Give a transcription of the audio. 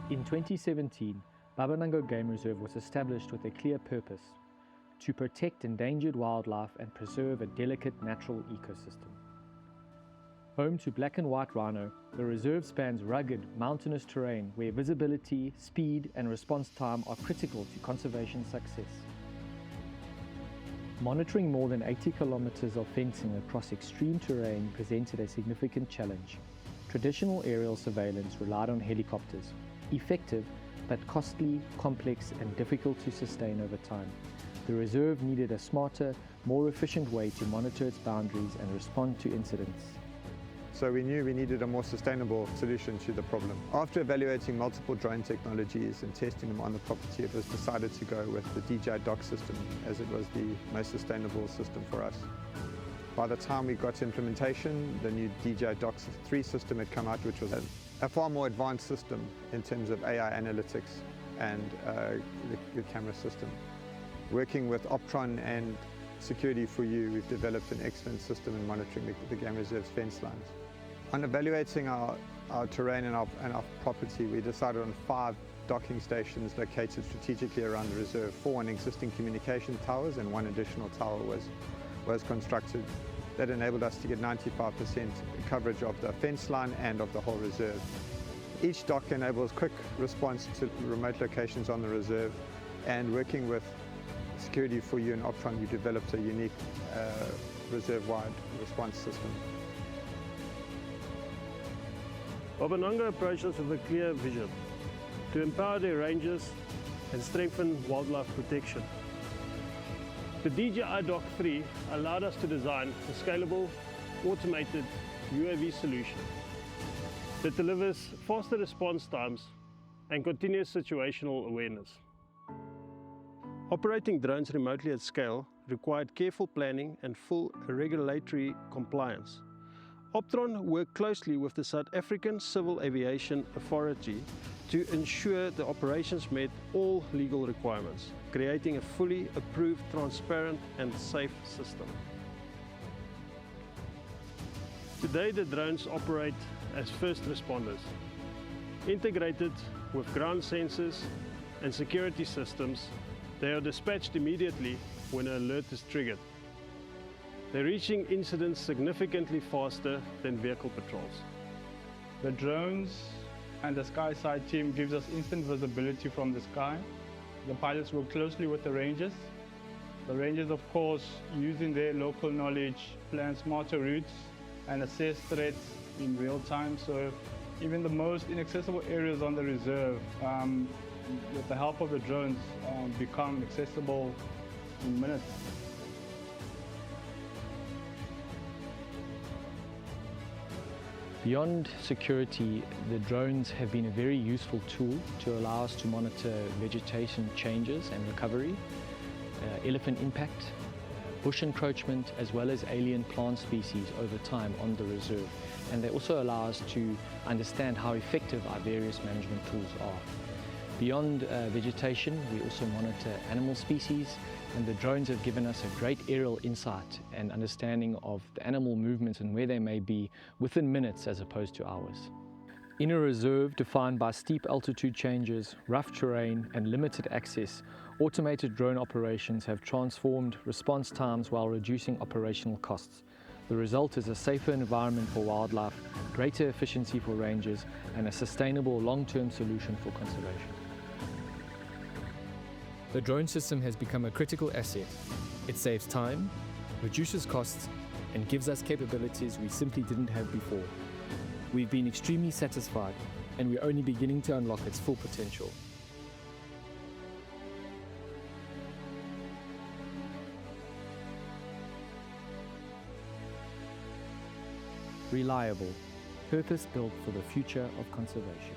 In 2017, Babanango Game Reserve was established with a clear purpose: to protect endangered wildlife and preserve a delicate natural ecosystem. Home to black and white rhino, the reserve spans rugged, mountainous terrain where visibility, speed and response time are critical to conservation success. Monitoring more than 80 kilometers of fencing across extreme terrain presented a significant challenge. Traditional aerial surveillance relied on helicopters, effective but costly, complex and difficult to sustain over time. The reserve needed a smarter, more efficient way to monitor its boundaries and respond to incidents. So we knew we needed a more sustainable solution to the problem. After evaluating multiple drone technologies and testing them on the property, it was decided to go with the DJI Dock system as it was the most sustainable system for us. By the time we got to implementation, the new DJI Dock 3 system had come out, which was a far more advanced system in terms of AI analytics and the camera system. Working with Optron and Security for You, we've developed an excellent system in monitoring the game reserve's fence lines. On evaluating our terrain and our property, we decided on 5 docking stations located strategically around the reserve. 4 on existing communication towers and 1 additional tower was constructed. That enabled us to get 95% coverage of the fence line and of the whole reserve. Each dock enables quick response to remote locations on the reserve, and working with Security for You and Optron, we developed a unique reserve-wide response system. Babanango approached us with a clear vision: to empower their rangers and strengthen wildlife protection. The DJI Dock 3 allowed us to design a scalable, automated UAV solution that delivers faster response times and continuous situational awareness. Operating drones remotely at scale required careful planning and full regulatory compliance. Optron worked closely with the South African Civil Aviation Authority to ensure the operations met all legal requirements, creating a fully approved, transparent and safe system. Today the drones operate as first responders, integrated with ground sensors and security systems. They are dispatched immediately when an alert is triggered. They're reaching incidents significantly faster than vehicle patrols. The drones and the SkySide team gives us instant visibility from the sky. The pilots work closely with the rangers. The rangers, of course, using their local knowledge, plan smarter routes and assess threats in real time. So even the most inaccessible areas on the reserve, with the help of the drones, become accessible in minutes. Beyond security, the drones have been a very useful tool to allow us to monitor vegetation changes and recovery, elephant impact, bush encroachment, as well as alien plant species over time on the reserve. And they also allow us to understand how effective our various management tools are. Beyond vegetation, we also monitor animal species, and the drones have given us a great aerial insight and understanding of the animal movements and where they may be within minutes as opposed to hours. In a reserve defined by steep altitude changes, rough terrain and limited access, automated drone operations have transformed response times while reducing operational costs. The result is a safer environment for wildlife, greater efficiency for rangers, and a sustainable long-term solution for conservation. The drone system has become a critical asset. It saves time, reduces costs, and gives us capabilities we simply didn't have before. We've been extremely satisfied, and we're only beginning to unlock its full potential. Reliable, purpose-built for the future of conservation.